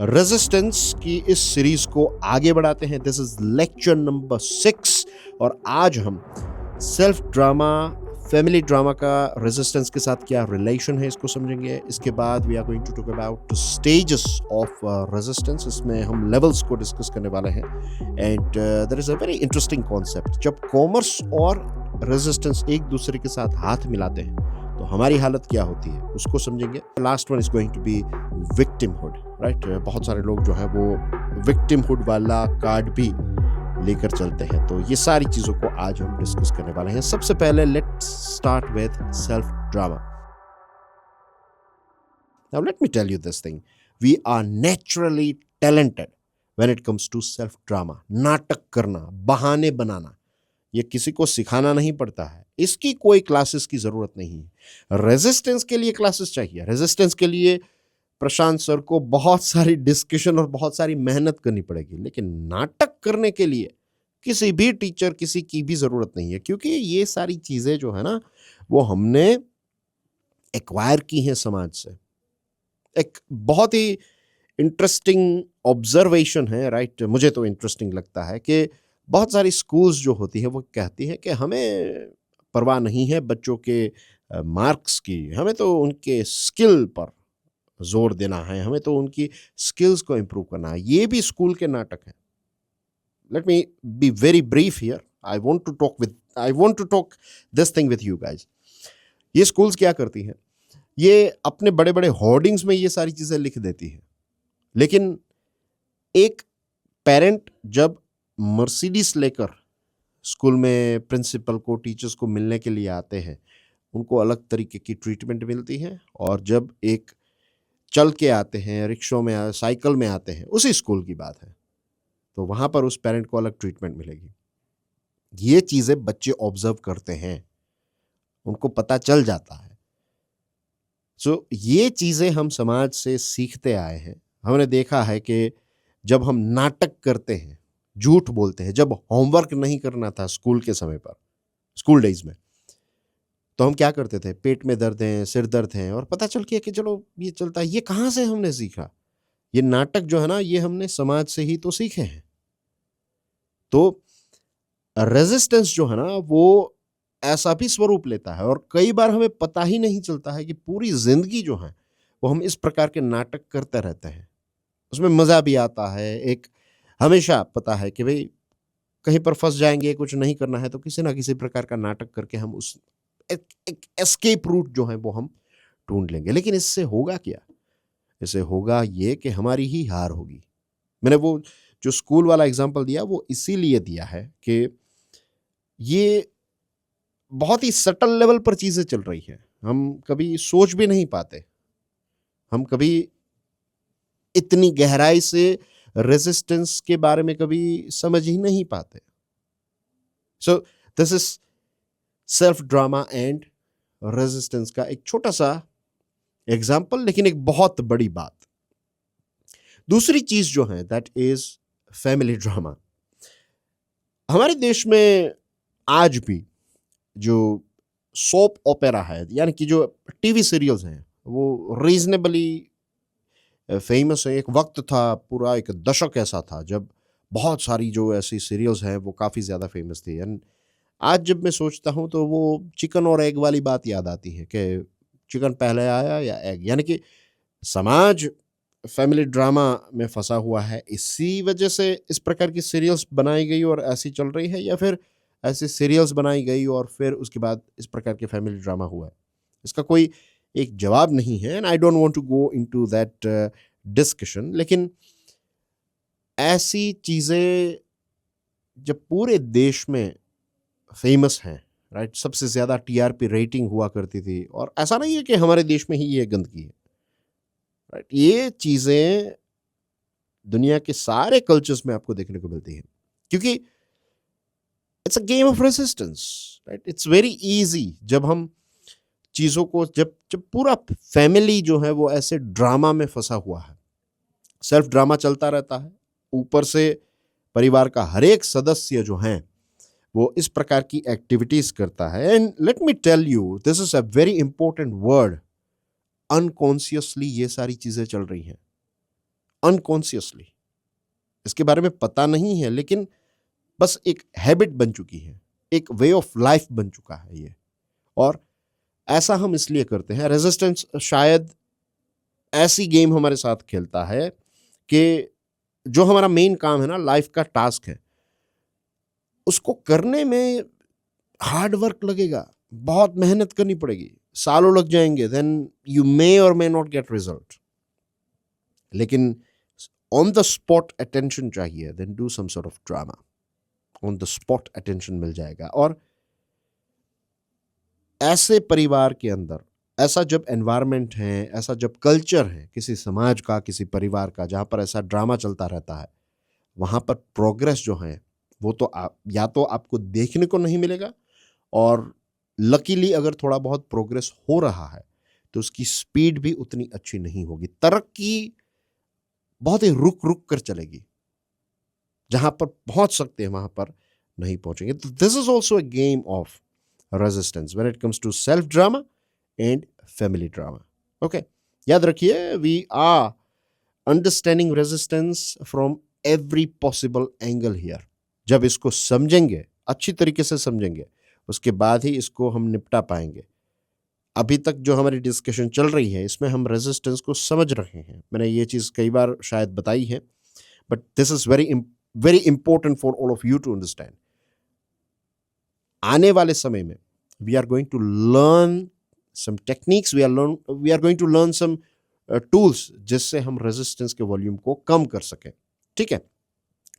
Resistance की इस series को आगे बढ़ाते हैं। दिस इज लेक्चर नंबर 6 और आज हम सेल्फ ड्रामा, फैमिली ड्रामा का रेजिस्टेंस के साथ क्या रिलेशन है इसको समझेंगे। इसके बाद we are going to talk about the stages of resistance. इसमें हम लेवल्स को डिस्कस करने वाले हैं and there is a very interesting concept. जब कॉमर्स और रेजिस्टेंस एक दूसरे के साथ हाथ मिलाते हैं तो हमारी हालत क्या होती है उसको समझेंगे। Last one is going to be victimhood, right. बहुत सारे लोग जो है वो विक्टिमहुड वाला कार्ड भी लेकर चलते हैं। तो ये सारी चीजों को आज हम डिस्कस करने वाले हैं। सबसे पहले let's start with self drama. Now let me tell you this thing, we are naturally talented when it comes to self drama. नाटक करना, बहाने बनाना, ये किसी को सिखाना नहीं पड़ता है। इसकी कोई क्लासेस की जरूरत नहीं है। रेजिस्टेंस के लिए क्लासेस चाहिए। रेजिस्टेंस के लिए प्रशांत सर को बहुत सारी डिस्कशन और बहुत सारी मेहनत करनी पड़ेगी, लेकिन नाटक करने के लिए किसी भी टीचर, किसी की भी जरूरत नहीं है, क्योंकि ये सारी चीजें जो है ना वो हमने एक्वायर की हैं समाज से। एक बहुत ही इंटरेस्टिंग ऑब्जर्वेशन है, राइट। मुझे तो इंटरेस्टिंग लगता है कि बहुत सारी स्कूल्स जो होती है वो कहती है कि हमें परवाह नहीं है बच्चों के मार्क्स की, हमें तो उनके स्किल पर जोर देना है, हमें तो उनकी स्किल्स को इम्प्रूव करना है। ये भी स्कूल के नाटक है। Let me be very brief here. I want to talk this thing with you guys. ये स्कूल्स क्या करती हैं, ये अपने बड़े बड़े होर्डिंग्स में ये सारी चीजें लिख देती है, लेकिन एक पेरेंट जब मर्सिडीज लेकर स्कूल में प्रिंसिपल को, टीचर्स को मिलने के लिए आते हैं, उनको अलग तरीके की ट्रीटमेंट मिलती है। और जब एक चल के आते हैं, रिक्शों में, साइकिल में आते हैं, उसी स्कूल की बात है, तो वहां पर उस पेरेंट को अलग ट्रीटमेंट मिलेगी। ये चीजें बच्चे ऑब्जर्व करते हैं, उनको पता चल जाता है। सो ये चीजें हम समाज से सीखते आए हैं। हमने देखा है कि जब हम नाटक करते हैं, झूठ बोलते हैं, जब होमवर्क नहीं करना था स्कूल के समय पर, स्कूल डेज में, तो हम क्या करते थे, पेट में दर्द है, सिर दर्द है, और पता चल गया कि चलो ये चलता है। ये कहाँ से हमने सीखा? ये नाटक जो है ना, ये हमने समाज से ही तो सीखे हैं। तो रेजिस्टेंस जो है ना वो ऐसा भी स्वरूप लेता है, और कई बार हमें पता ही नहीं चलता है कि पूरी जिंदगी जो है वो हम इस प्रकार के नाटक करते रहते हैं। उसमें मजा भी आता है। एक हमेशा पता है कि भाई कहीं पर फंस जाएंगे, कुछ नहीं करना है, तो किसी ना किसी प्रकार का नाटक करके हम उस एक एस्केप रूट जो है वो हम ढूंढ लेंगे। लेकिन इससे होगा क्या? इससे होगा ये कि हमारी ही हार होगी। मैंने वो जो स्कूल वाला एग्जांपल दिया वो इसीलिए दिया है कि ये बहुत ही सटल लेवल पर चीजें चल रही है। हम कभी सोच भी नहीं पाते, हम कभी इतनी गहराई से रेजिस्टेंस के बारे में कभी समझ ही नहीं पाते। So this is self drama and resistance का एक छोटा सा एग्जाम्पल, लेकिन एक बहुत बड़ी बात। दूसरी चीज जो है दैट इज फैमिली ड्रामा। हमारे देश में आज भी जो सोप ओपेरा है, यानी कि जो टीवी सीरियल्स हैं, वो रीजनेबली फेमस है। एक वक्त था, पूरा एक दशक ऐसा था जब बहुत सारी जो ऐसी सीरियल्स हैं वो काफ़ी ज़्यादा फेमस थी। एंड आज जब मैं सोचता हूँ तो वो चिकन और एग वाली बात याद आती है कि चिकन पहले आया या एग। यानी कि समाज फैमिली ड्रामा में फंसा हुआ है, इसी वजह से इस प्रकार की सीरियल्स बनाई गई और ऐसी चल रही है, या फिर ऐसी सीरियल्स बनाई गई और फिर उसके बाद इस प्रकार के फैमिली ड्रामा हुआ है। इसका कोई एक जवाब नहीं है, and I don't want to go into that discussion. लेकिन ऐसी चीज़ें जब पूरे देश में फेमस हैं, राइट, सबसे ज़्यादा टीआरपी रेटिंग हुआ करती थी, और ऐसा नहीं है कि हमारे देश में ही ये गंदगी है, राइट। ये चीज़ें दुनिया के सारे कल्चर्स में आपको देखने को मिलती हैं, क्योंकि it's a game of resistance, right. It's very easy जब हम चीज़ों को, जब जब पूरा फैमिली जो है वो ऐसे ड्रामा में फंसा हुआ है, सेल्फ ड्रामा चलता रहता है, ऊपर से परिवार का हर एक सदस्य जो है वो इस प्रकार की एक्टिविटीज करता है। And let me tell you, this is a very important word, unconsciously ये सारी चीजें चल रही हैं। अनकॉन्शियसली। इसके बारे में पता नहीं है, लेकिन बस एक हैबिट बन चुकी है, एक वे ऑफ लाइफ बन चुका है ये। और ऐसा हम इसलिए करते हैं, रेजिस्टेंस शायद ऐसी गेम हमारे साथ खेलता है कि जो हमारा मेन काम है ना, लाइफ का टास्क है, उसको करने में हार्ड वर्क लगेगा, बहुत मेहनत करनी पड़ेगी, सालों लग जाएंगे, देन यू मे और मे नॉट गेट रिजल्ट। लेकिन ऑन द स्पॉट अटेंशन चाहिए, then do some sort of drama, on the spot attention मिल जाएगा। और ऐसे परिवार के अंदर, ऐसा जब एनवायरनमेंट है, ऐसा जब कल्चर है किसी समाज का, किसी परिवार का, जहाँ पर ऐसा ड्रामा चलता रहता है, वहाँ पर प्रोग्रेस जो है वो तो या तो आपको देखने को नहीं मिलेगा, और लकीली अगर थोड़ा बहुत प्रोग्रेस हो रहा है तो उसकी स्पीड भी उतनी अच्छी नहीं होगी। तरक्की बहुत ही रुक रुक कर चलेगी, जहाँ पर पहुँच सकते हैं वहाँ पर नहीं पहुँचेंगे। तो this is also a game of resistance when it comes to self drama and family drama. Okay, याद रखिए, we are understanding resistance from every possible angle here. जब इसको समझेंगे, अच्छी तरीके से समझेंगे, उसके बाद ही इसको हम निपटा पाएंगे। अभी तक जो हमारी डिस्कशन चल रही है, इसमें हम रेजिस्टेंस को समझ रहे हैं। मैंने ये चीज़ कई बार शायद बताई है, but this is very important for all of you to understand. आने वाले समय में we are going to learn some techniques, we are going to learn some tools, जिससे हम रेजिस्टेंस के वॉल्यूम को कम कर सकें। ठीक है,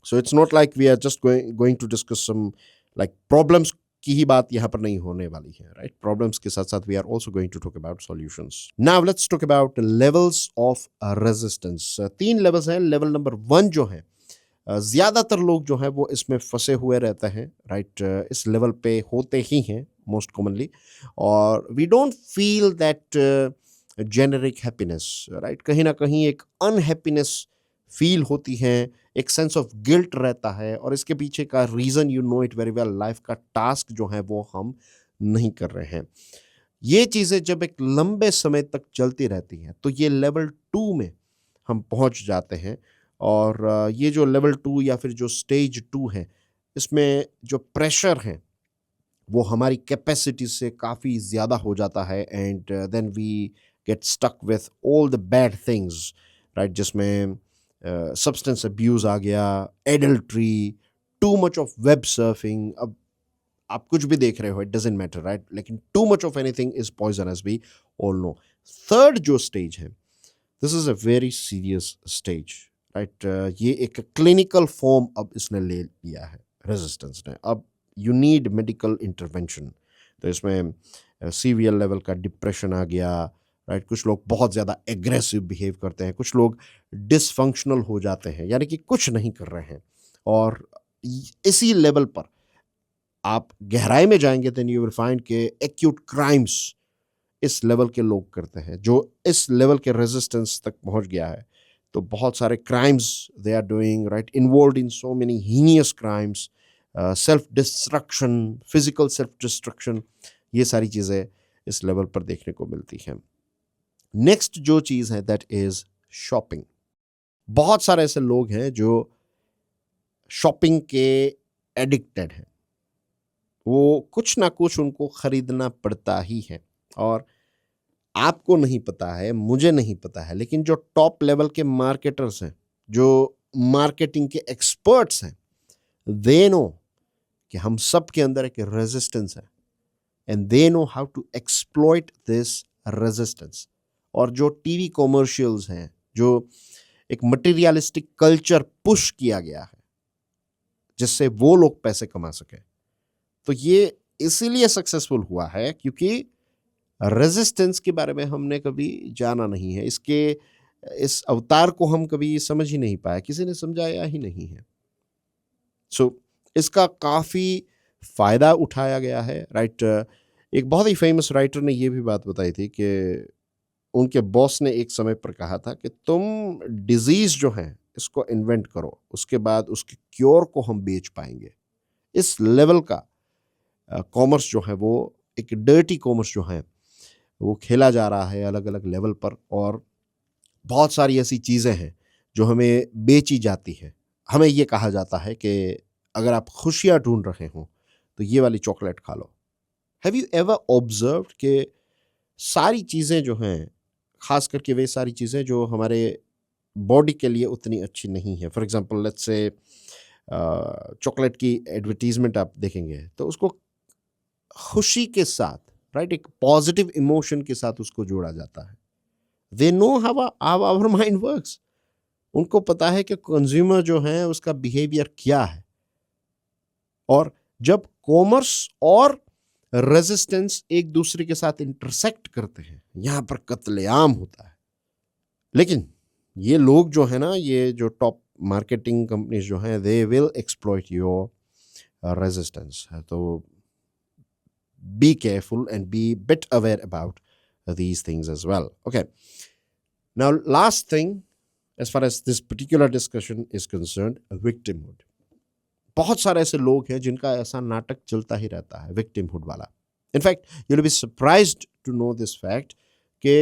so it's not like we are just going to discuss some like problems की ही बात यहाँ पर नहीं होने वाली है, राइट? प्रॉब्लम्स के साथ साथ we are also going to talk about solutions. Now let's talk about levels of resistance. 3 levels हैं। लेवल नंबर 1 जो है, ज़्यादातर लोग जो हैं वो इसमें फंसे हुए रहते हैं, राइट? इस लेवल पे होते ही हैं मोस्ट कॉमनली, और we don't feel that generic happiness, right? कहीं ना कहीं एक अनहैप्पीनेस फील होती है, एक सेंस ऑफ गिल्ट रहता है, और इसके पीछे का reason you know it very well, life का टास्क जो है वो हम नहीं कर रहे हैं। ये चीज़ें जब एक लंबे समय तक चलती रहती हैं तो ये लेवल 2 में हम पहुंच जाते हैं। और ये जो लेवल 2 या फिर जो स्टेज 2 है, इसमें जो प्रेशर है वो हमारी कैपेसिटी से काफ़ी ज़्यादा हो जाता है, and then we get stuck with all the bad things, right? जिसमें सब्सटेंस अब्यूज़ आ गया, adultery, too much of web surfing. अब आप कुछ भी देख रहे हो, इट डजेंट मैटर, राइट? लेकिन too much of anything is poison, as we all know. Third जो स्टेज है, this is a very serious stage, right? ये एक क्लिनिकल फॉर्म अब इसने ले लिया है रेजिस्टेंस ने। अब यू नीड मेडिकल इंटरवेंशन। तो इसमें सीवियर लेवल का डिप्रेशन आ गया, राइट? कुछ लोग बहुत ज़्यादा एग्रेसिव बिहेव करते हैं, कुछ लोग डिसफंक्शनल हो जाते हैं, यानी कि कुछ नहीं कर रहे हैं। और इसी लेवल पर आप गहराई में जाएंगे, देन यू विल फाइंड के एक्यूट क्राइम्स इस लेवल के लोग करते हैं। जो इस लेवल के रेजिस्टेंस तक पहुंच गया है, तो बहुत सारे crimes they are doing, right? Involve in so many heinous crimes, self destruction, physical self destruction, ये सारी चीज़ें इस लेवल पर देखने को मिलती हैं। नेक्स्ट जो चीज़ है, दैट इज शॉपिंग। बहुत सारे ऐसे लोग हैं जो शॉपिंग के एडिक्टेड हैं। वो कुछ ना कुछ उनको खरीदना पड़ता ही है, और आपको नहीं पता है, मुझे नहीं पता है, लेकिन जो टॉप लेवल के मार्केटर्स हैं, जो मार्केटिंग के एक्सपर्ट्स हैं, दे नो कि हम सब के अंदर एक रेजिस्टेंस है, and they know how to exploit this resistance. और जो टीवी कॉमर्शियल्स हैं, जो एक मटेरियलिस्टिक कल्चर पुश किया गया है जिससे वो लोग पैसे कमा सके, तो ये इसीलिए सक्सेसफुल हुआ है क्योंकि रेजिस्टेंस के बारे में हमने कभी जाना नहीं है। इस अवतार को हम कभी समझ ही नहीं पाए, किसी ने समझाया ही नहीं है। सो इसका काफ़ी फ़ायदा उठाया गया है, राइट? एक बहुत ही फेमस राइटर ने ये भी बात बताई थी कि उनके बॉस ने एक समय पर कहा था कि तुम डिजीज़ जो है इसको इन्वेंट करो, उसके बाद उसके क्योर को हम बेच पाएंगे। इस लेवल का कॉमर्स जो है, वो एक डर्टी कॉमर्स जो है, वो खेला जा रहा है अलग अलग लेवल पर। और बहुत सारी ऐसी चीज़ें हैं जो हमें बेची जाती है। हमें ये कहा जाता है कि अगर आप खुशियाँ ढूँढ रहे हो तो ये वाली चॉकलेट खा लो। हैव यू एवर ऑब्जर्व्ड कि सारी चीज़ें जो हैं, ख़ास करके वे सारी चीज़ें जो हमारे बॉडी के लिए उतनी अच्छी नहीं है। For example let's say chocolate की एडवर्टाइज़मेंट आप देखेंगे तो उसको खुशी के साथ, राइट, एक पॉज़िटिव इमोशन के साथ उसको जोड़ा जाता है। They know how our mind works. उनको पता है कि कंज्यूमर जो है उसका बिहेवियर क्या है। और जब कॉमर्स और रेजिस्टेंस एक दूसरे के साथ इंटरसेक्ट करते हैं, यहां पर कत्लेआम होता है। लेकिन ये लोग जो है ना, ये जो टॉप मार्केटिंग कंपनीज जो हैं, they will exploit your resistance. तो be careful and be bit aware about these things as well. Okay. Now, last thing, as far as this particular discussion is concerned, victimhood. बहुत सारे ऐसे लोग हैं जिनका ऐसा नाटक चलता ही रहता है, विक्टिमहुड वाला। In fact you will be surprised to know this fact कि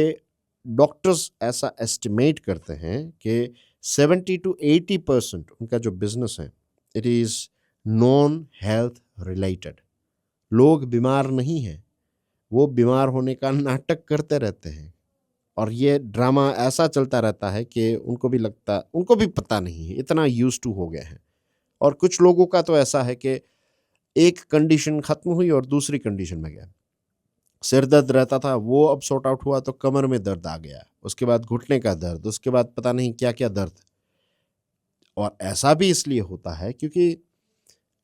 डॉक्टर्स ऐसा एस्टिमेट करते हैं कि 70 to 80% उनका जो बिजनेस है, it is non health related. लोग बीमार नहीं हैं, वो बीमार होने का नाटक करते रहते हैं और ये ड्रामा ऐसा चलता रहता है कि उनको भी पता नहीं है, इतना यूज्ड टू हो गए हैं। और कुछ लोगों का तो ऐसा है कि एक कंडीशन खत्म हुई और दूसरी कंडीशन में गया। सिर दर्द रहता था, वो अब सॉर्ट आउट हुआ तो कमर में दर्द आ गया, उसके बाद घुटने का दर्द, उसके बाद पता नहीं क्या क्या दर्द। और ऐसा भी इसलिए होता है क्योंकि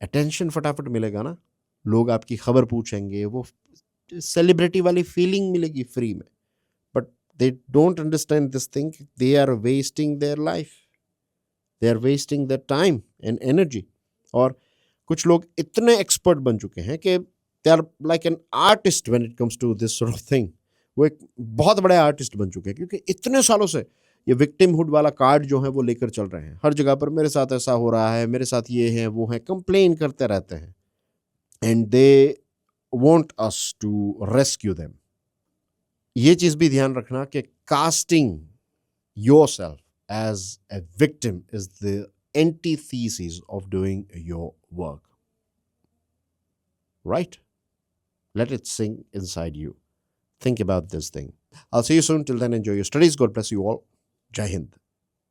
अटेंशन फटाफट मिलेगा ना, लोग आपकी खबर पूछेंगे, वो सेलिब्रिटी वाली फीलिंग मिलेगी फ्री में। But they don't understand this thing, they are wasting their life, they are wasting their time and energy. और कुछ लोग इतने एक्सपर्ट बन चुके हैं कि they are like an artist when it comes to this sort of thing. वो एक बहुत बड़े आर्टिस्ट बन चुके हैं क्योंकि इतने सालों से ये विक्टिमहुड वाला कार्ड जो है वो लेकर चल रहे हैं। हर जगह पर मेरे साथ ऐसा हो रहा है, मेरे साथ ये है, वो है, कंप्लेन करते रहते हैं। And they want us to rescue them. ये चीज भी ध्यान रखना कि casting yourself as a victim is the antithesis of doing your work. Right? Let it sink inside you. Think about this thing. I'll see you soon. Till then, enjoy your studies. God bless you all. Jai Hind.